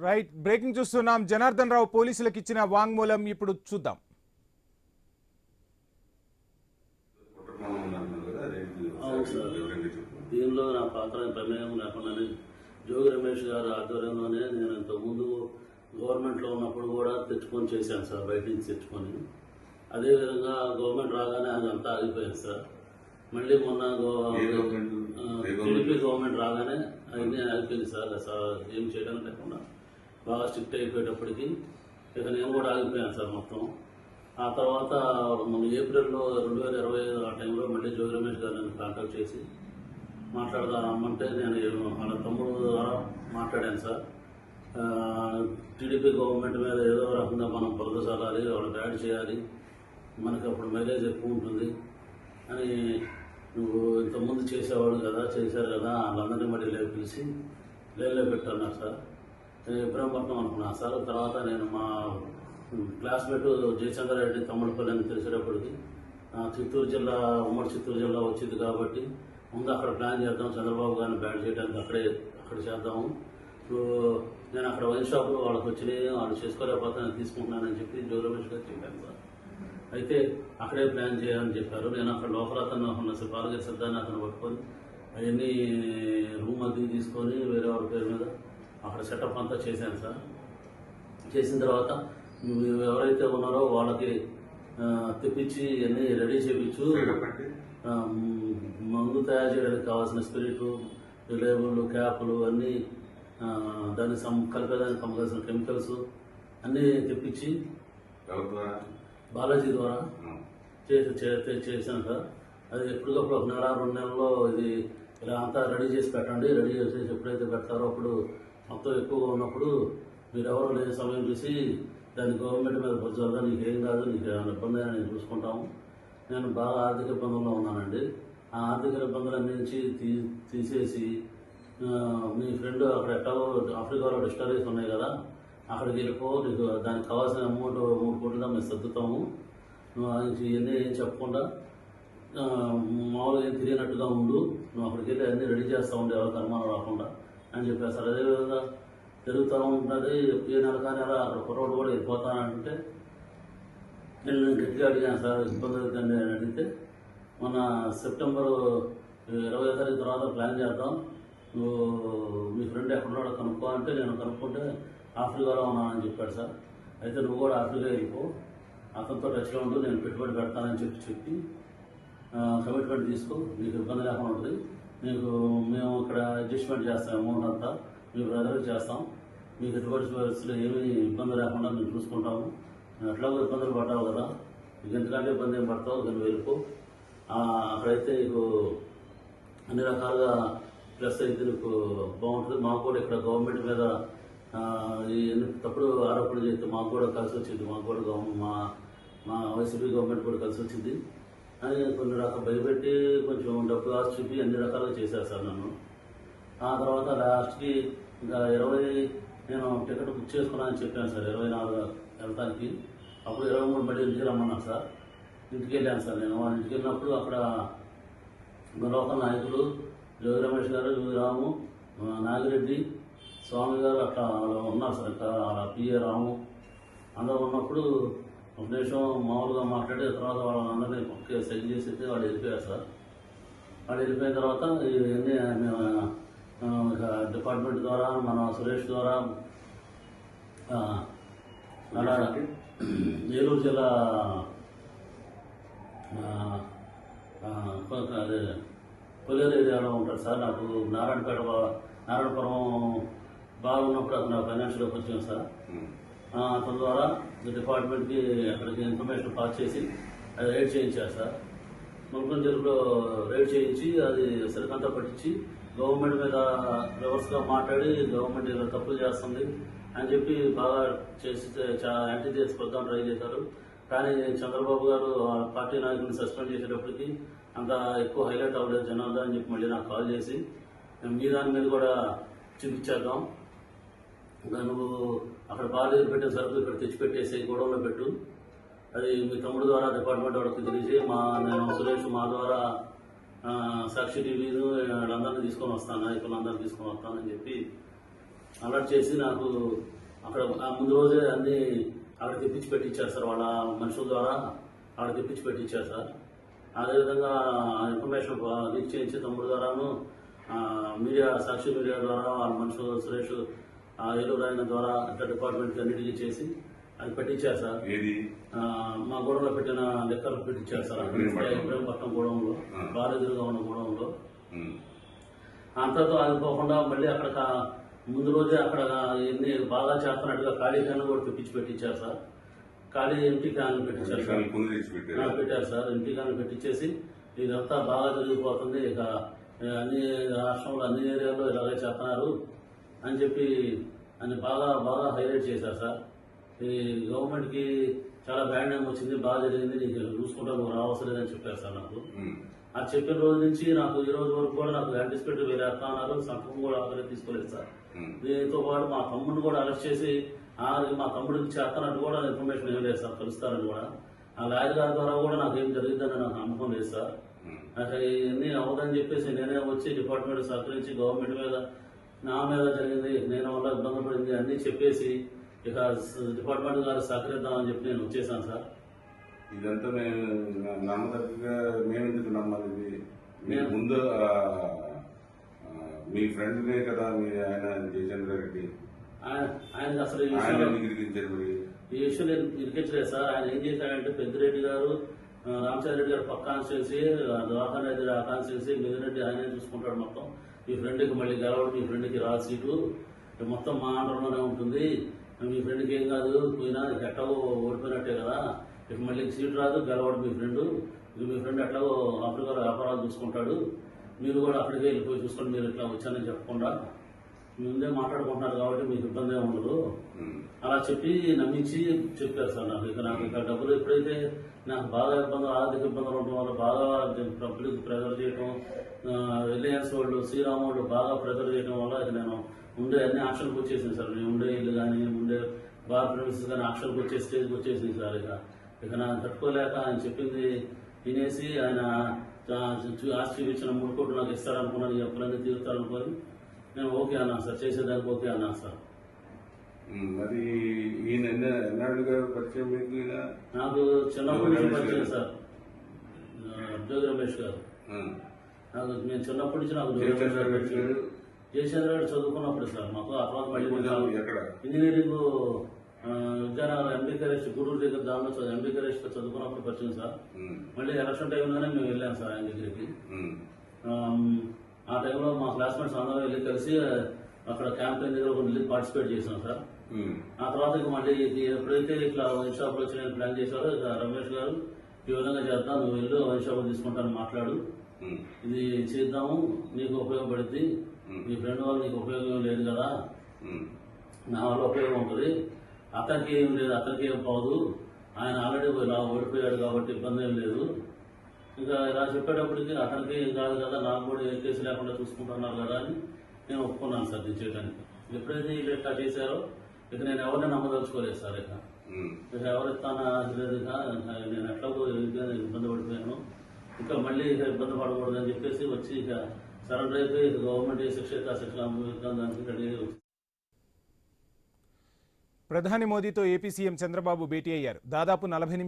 Right breaking చూస్తున్నాం. జనార్దన్ రావు పోలీసులకు ఇచ్చిన వాంగ్మూలం ఇప్పుడు చూద్దాం. దీనిలో నా పాత్ర ప్రమేయం లేకుండానే జోగి రమేష్ గారి ఆధ్వర్యంలోనే నేను ఇంతకుముందు గవర్నమెంట్లో ఉన్నప్పుడు కూడా తెచ్చుకొని చేశాను సార్, బయట నుంచి తెచ్చుకొని. అదేవిధంగా గవర్నమెంట్ రాగానే అదంతా ఆగిపోయింది సార్. మళ్ళీ మొన్న టీడీపీ గవర్నమెంట్ రాగానే అవన్నీ ఆగిపోయింది సార్. ఏం చేయడం లేకుండా బాగా స్ట్రిక్ట్ అయిపోయేటప్పటికి ఇక నేను కూడా ఆగిపోయాను సార్ మొత్తం. ఆ తర్వాత మన ఏప్రిల్లో 2025 ఆ టైంలో మళ్ళీ జోగి రమేష్ గారు నన్ను కాంటాక్ట్ చేసి మాట్లాడదామంటే నేను వాళ్ళ తమ్ముడు ద్వారా మాట్లాడాను సార్. టీడీపీ గవర్నమెంట్ మీద ఏదో రకంగా మనం బురద చల్లాలి, వాళ్ళకి యాడ్ చేయాలి, మనకి అప్పుడు మైలేజ్ ఎక్కువ ఉంటుంది అని నువ్వు ఇంతకుముందు చేసేవాడు కదా, చేశారు కదా, వాళ్ళందరినీ మళ్ళీ పిలిచి లేలో పెట్టన్నారు సార్. నేను ఇబ్రహీంపట్నం అనుకున్నాను సార్. తర్వాత నేను మా క్లాస్మేట్ జయచంద్రారెడ్డి తమ్ముడుపల్లి అని తెలిసేటప్పటికి చిత్తూరు జిల్లా, ఉమ్మడి చిత్తూరు జిల్లా వచ్చింది కాబట్టి ముందు అక్కడ ప్లాన్ చేద్దాం, చంద్రబాబు గారిని బ్యాన్ చేయడానికి అక్కడ చేద్దాము. నేను అక్కడ వైన్ షాప్లో వాళ్ళకి వచ్చినాయి, వాళ్ళు చేసుకోలేకపోతే నేను తీసుకుంటున్నానని చెప్పి జోగి రమేష్ గారు చెప్పాను సార్. అయితే అక్కడే ప్లాన్ చేయాలని చెప్పారు. నేను అక్కడ లోపల అతను ఉన్న పాలగిరి సిద్ధాన్ని అతను పట్టుకొని అవన్నీ రూమ్ అది తీసుకొని వేరే వాళ్ళ పేరు మీద అక్కడ సెటప్ అంతా చేశాను సార్. చేసిన తర్వాత ఎవరైతే ఉన్నారో వాళ్ళకి తెప్పించి అన్నీ రెడీ చేయించు, మందు తయారు చేయడానికి కావాల్సిన స్పిరిట్, లేబుల్, క్యాపులు అన్నీ, దానికి కలిపేదానికి కావాల్సిన కెమికల్స్ అన్నీ తెప్పించి బాలాజీ ద్వారా చేశాను సార్. అది ఎప్పటికప్పుడు 1 నెల 2 నెలల్లో ఇది ఇలా అంతా రెడీ చేసి పెట్టండి. రెడీ చేసి ఎప్పుడైతే పెడతారో అప్పుడు మొత్తం ఎక్కువగా ఉన్నప్పుడు మీరు ఎవరు లేని సమయం చూసి దాన్ని గవర్నమెంట్ మీద పొచ్చారుగా, నీకు ఏం కాదు, నీకు ఏమైనా ఇబ్బంది అయినా నేను చూసుకుంటాము. నేను బాగా ఆర్థిక ఇబ్బందుల్లో ఉన్నానండి. ఆ ఆర్థిక ఇబ్బందులన్నీ నుంచి తీసేసి మీ ఫ్రెండ్ అక్కడ ఎట్టాగో ఆఫ్రికాలో డిస్టరీస్ ఉన్నాయి కదా, అక్కడికి వెళ్ళిపో, నీకు దానికి కావాల్సిన అమౌంట్ 3 కోట్లుగా మేము సర్దుతాము, ఇవన్నీ ఏం చెప్పకుండా మామూలుగా ఏం తిరిగినట్టుగా ఉండు, నువ్వు అక్కడికి వెళ్ళి అన్నీ రెడీ చేస్తూ ఉండే ఎవరికి అనుమానం రాకుండా అని చెప్పారు సార్. అదేవిధంగా తిరుగుతూ ఉంటుంది. ఏ నెల కానీ అలా అక్కడ కుర్రోడు కూడా వెళ్ళిపోతానంటే నేను గట్టిగా అడిగాను సార్, ఇబ్బంది అవుతుందండి అని అడిగితే, మన సెప్టెంబర్ 20వ తారీఖు తర్వాత ప్లాన్ చేద్దాం, నువ్వు మీ ఫ్రెండ్ ఎక్కడున్నాడో కనుక్కో అంటే నేను కనుక్కుంటే ఆఫ్రికాలో ఉన్నానని చెప్పాడు సార్. అయితే నువ్వు కూడా ఆఫ్రికా వెళ్ళిపో, అతనితో టచ్లో ఉండు, నేను పెట్టుబడి పెడతానని చెప్పి కమిట్మెంట్ తీసుకో, నీకు ఇబ్బంది లేకుండా ఉంటుంది, మేము ఇక్కడ అడ్జస్ట్మెంట్ చేస్తాం, అమౌంట్ అంతా మీ బ్రదర్కి చేస్తాం, మీకు ఎటువంటి పరిస్థితులు ఏమీ ఇబ్బంది లేకుండా మేము చూసుకుంటాము, నువ్వు ఎట్లాగో ఇబ్బందులు పడ్డావు కదా, నీకు ఎందుకంటే ఇబ్బంది ఏం పడతావు, నువ్వు వెళ్ళిపో, అక్కడైతే నీకు అన్ని రకాలుగా ప్లస్ అయితే నీకు బాగుంటుంది. మాకు కూడా ఇక్కడ గవర్నమెంట్ మీద తప్పుడు ఆరోపణలు చేస్తే మాకు కూడా కలిసి వచ్చింది, మాకు కూడా మా వైసీపీ గవర్నమెంట్ కూడా కలిసి వచ్చింది అని కొన్ని రకాలు భయపెట్టి కొంచెం డబ్బు ఆశ చూపి అన్ని రకాలుగా చేశారు సార్ నన్ను. ఆ తర్వాత లాస్ట్కి ఇంకా 20 నేను టికెట్ బుక్ చేసుకున్నానని చెప్పాను సార్, 24 వెళ్తానికి. అప్పుడు 23 మళ్ళీ ఇంటికి రమ్మన్నాను సార్. ఇంటికి వెళ్ళాను సార్. నేను వాళ్ళ ఇంటికి వెళ్ళినప్పుడు అక్కడ లోకల్ నాయకులు జోగి రమేష్ గారు, రాము, నాగిరెడ్డి, స్వామి గారు అట్లా ఉన్నారు సార్. ఇంకా అలా పిఏ రాము అందరూ ఉన్నప్పుడు ఒక నిమిషం మామూలుగా మాట్లాడి తర్వాత వాళ్ళందరినీ సైన్ చేసి వాళ్ళు వెళ్ళిపోయారు సార్. వాళ్ళు వెళ్ళిపోయిన తర్వాత ఇవన్నీ మేము డిపార్ట్మెంట్ ద్వారా మన సురేష్ ద్వారా అలా ఏలూరు జిల్లా అదే కొల్లేరు ఏరియాలో ఉంటాడు సార్. నాకు నారాయణపురం బాగున్నప్పుడు అతను ఫైనాన్షియల్గా వచ్చాను సార్. అతని ద్వారా డిపార్ట్మెంట్కి అక్కడికి ఇన్ఫర్మేషన్ పాస్ చేసి అది రైడ్ చేయించారు సార్. ముల్కం చెరువులో రైడ్ చేయించి అది సరికంతా పట్టించి గవర్నమెంట్ మీద రివర్స్గా మాట్లాడి గవర్నమెంట్ ఇలా తప్పులు చేస్తుంది అని చెప్పి బాగా చేసి యాంటీ చేసి పొద్దున ట్రై చేశారు. కానీ చంద్రబాబు గారు పార్టీ నాయకుడిని సస్పెండ్ చేసేటప్పటికి అంత ఎక్కువ హైలైట్ అవ్వలేదు జనార్దన్ అని చెప్పి మళ్ళీ నాకు కాల్ చేసి మీ దాని మీద కూడా చూపించేద్దాం, నువ్వు అక్కడ బాగా పెట్టిన సరుకులు ఇక్కడ తెచ్చిపెట్టేసి గొడవలో పెట్టు, అది మీ తమ్ముడు ద్వారా డిపార్ట్మెంట్ వాళ్ళకి తెలిసి నేను సురేష్ మా ద్వారా సాక్షి టీవీను వాళ్ళందరినీ తీసుకొని వస్తాను, నాయకులందరినీ తీసుకొని వస్తానని చెప్పి అలర్ట్ చేసి నాకు అక్కడ ఆ ముందు రోజే అన్ని అక్కడ తెప్పించి పెట్టించారు సార్, వాళ్ళ మనుషుల ద్వారా అక్కడ తెప్పించి పెట్టించారు సార్. అదేవిధంగా ఇన్ఫర్మేషన్ లీక్ చేయించి తమ్ముడు ద్వారాను మీడియా, సాక్షి మీడియా ద్వారా వాళ్ళ మనుషులు సురేష్ ఏలూరు ఆయన ద్వారా ఇట్లా డిపార్ట్మెంట్కి అన్నిటికీ చేసి అది పెట్టించారు సార్. మా గోడంలో పెట్టిన లెక్కలు పెట్టించారు సార్. ఇబ్రహీంపట్నం గోడంలో బాలెదురుగా ఉన్న గోడంలో. అంతతో ఆగిపోకుండా మళ్ళీ అక్కడ ముందు రోజే అక్కడ ఎన్ని బాగా చేస్తున్నట్టుగా ఖాళీ క్యాన్లు కూడా తెప్పించి పెట్టించారు సార్. ఖాళీ ఎంటీ క్యాన్లు పెట్టించారు సార్. పెట్టారు సార్, ఎంటీ క్యాన్లు పెట్టించేసి ఇదంతా బాగా జరిగిపోతుంది, ఇక అన్ని రాష్ట్రంలో అన్ని ఏరియాల్లో ఇలాగే చేస్తున్నారు అని చెప్పి అని బాగా బాగా హైలైట్ చేశారు సార్. ఈ గవర్నమెంట్కి చాలా బ్యాడ్ నేమ్ వచ్చింది, బాగా జరిగింది, నీకు చూసుకుంటా నువ్వు రావసలేదని చెప్పారు సార్ నాకు. అది చెప్పిన రోజు నుంచి నాకు ఈ రోజు వరకు కూడా నాకు యాంటిసిపేటరీ వేరేస్తా అన్నారు, సంతకం కూడా ఆఖరి తీసుకోలేదు సార్. దీంతో పాటు మా తమ్ముడిని కూడా అరెస్ట్ చేసి మా తమ్ముడికి చేస్తున్నట్టు కూడా ఇన్ఫర్మేషన్ ఏం లేదు సార్, కలుస్తారని కూడా. ఆ లాయర్ గారి ద్వారా కూడా నాకు ఏం జరిగిద్దని నాకు నమ్మకం లేదు సార్. నాకు ఇవన్నీ అవ్వదని చెప్పేసి నేనే వచ్చి డిపార్ట్మెంట్ సహకరించి గవర్నమెంట్ మీద నా మీద జరిగింది, నేను వల్ల ఇబ్బంది పడింది అన్నీ చెప్పేసి ఇక డిపార్ట్మెంట్ గారు సహకరిద్దామని చెప్పి నేను వచ్చేసాను సార్. ఇదంతా మేము నమ్మదగ్గగా మేము ఎందుకు నమ్మాలి? మీరు ముందు మీ ఫ్రెండ్నే కదా మీ ఆయన జయచంద్ర రెడ్డి, ఆయన అసలు ఈ విషయం ఇరికించలేదు సార్. ఆయన ఏం చేశాడంటే పెద్దిరెడ్డి గారు, రామచంద్ర రెడ్డి గారు పక్క కాన్స్టిట్యున్సీ, దవాఖాన రెడ్డి ఆ కాన్స్టిట్యున్సీ, మిదిరెడ్డి ఆయనే చూసుకుంటాడు మొత్తం. మీ ఫ్రెండ్కి మళ్ళీ గెలవడం, మీ ఫ్రెండ్కి రాదు సీటు, మొత్తం మా ఆంధ్రలోనే ఉంటుంది, మీ ఫ్రెండ్కి ఏం కాదు, పోయినా ఎట్టవో ఓడిపోయినట్టే కదా, ఇక మళ్ళీ సీటు రాదు, గెలవడు మీ ఫ్రెండ్, మీ ఫ్రెండ్ ఎట్లాగో ఆఫ్రికాలో వ్యాపారాలు చూసుకుంటాడు, మీరు కూడా అక్కడికి వెళ్ళిపోయి చూసుకొని మీరు ఇట్లా వచ్చానని చెప్పకుండా ముందే మాట్లాడుకుంటున్నారు కాబట్టి మీకు ఇబ్బంది ఏమి ఉండదు అలా చెప్పి నమ్మించి చెప్పారు సార్. నాకు ఇక డబ్బులు ఎప్పుడైతే నాకు బాగా ఇబ్బందులు, ఆర్థిక ఇబ్బందులు ఉండడం వల్ల బాగా పబ్లిక్ ప్రెజర్ చేయడం, రిలయన్స్ వాళ్ళు, శ్రీరామ్ వాళ్ళు బాగా ప్రెజర్ చేయడం వల్ల ఇక నేను ఉండే అన్ని ఆక్షన్కి వచ్చేసింది సార్. నేను ఉండే ఇల్లు కానీ ఉండే బార్ ప్రెమిసెస్ కానీ ఆక్షన్కి వచ్చే స్టేజ్కి వచ్చేసింది సార్. ఇక నాకు తట్టుకోలేక ఆయన చెప్పింది తినేసి ఆయన ఆస్తి ఇచ్చిన 3 కోట్లు నాకు ఇస్తారనుకున్నాను, ఎప్పుడైనా తీరుతారనుకొని నేను ఓకే అన్నాను సార్, చేసేదానికి ఓకే అన్నాను సార్. మరి ఈయన ఎన్నాళ్ళుగా పరిచయం మీకు? నాకు చిన్నప్పటి నుంచి పరిచయం సార్, జోగి రమేష్ గారు. నాకు నేను చిన్నప్పటి నుంచి నాకు జయచంద్ర గారు చదువుకున్నప్పుడు సార్ మాకు. ఆ తర్వాత మళ్ళీ ఇంజనీరింగ్ విద్యానగర్ ఎంబీకరేష్ గూడూరు దగ్గర దానిలో ఎంబీకరేష్ చదువుకున్నప్పుడు పరిచయం సార్. మళ్ళీ ఎలక్షన్ టైంలోనే మేము వెళ్ళాం సార్ ఆయన దగ్గరికి. ఆ టైంలో మా క్లాస్మేట్స్ అందరూ వెళ్ళి కలిసి అక్కడ క్యాంపెయిన్ దగ్గర వెళ్ళి పార్టిసిపేట్ చేసాం సార్. ఆ తర్వాత ఇక మళ్ళీ ఎప్పుడైతే ఇట్లా వైన్ షాప్లో వచ్చి నేను ప్లాన్ చేశారో ఇక రమేష్ గారు ఈ విధంగా చేద్దాం, నువ్వు వెళ్ళు వైన్ షాప్ తీసుకుంటాను మాట్లాడు, ఇది చేద్దాము, నీకు ఉపయోగపడుద్ది, మీ ఫ్రెండ్ వాళ్ళు నీకు ఉపయోగం లేదు కదా, నా వల్ల ఉపయోగం ఉంటుంది, అతనికి ఏం లేదు, అతనికి ఏం పోదు, ఆయన ఆల్రెడీ ఇలా ఓడిపోయాడు కాబట్టి ఇబ్బంది ఏం లేదు. ఇంకా ఇలా చెప్పేటప్పటికి అతనికి ఏం కాదు కదా, నాకు కూడా ఏ కేసు లేకుండా చూసుకుంటున్నారు కదా అని నేను ఒప్పుకున్నాను సార్ ఇది చేయడానికి. ఎప్పుడైతే వీళ్ళు ఇట్లా చేశారో ఇక నేను ఎవరిని నమ్మదలుచుకోలేదు సార్. ఇక ఎవరిస్తానా లేదు, నేను ఎట్లా ఇబ్బంది పడిపోయాను, ఇంకా మళ్ళీ ఇక ఇబ్బంది పడకూడదని చెప్పేసి వచ్చి ఇక సరెండర్ అయిపోయి ఇక గవర్నమెంట్ ఏ శిక్ష అయితే ఆ శిక్ష అనుభవించడానికి రెడీ. ప్రధాని మోదీతో ఏపీ సీఎం చంద్రబాబు భేటీ అయ్యారు. దాదాపు 40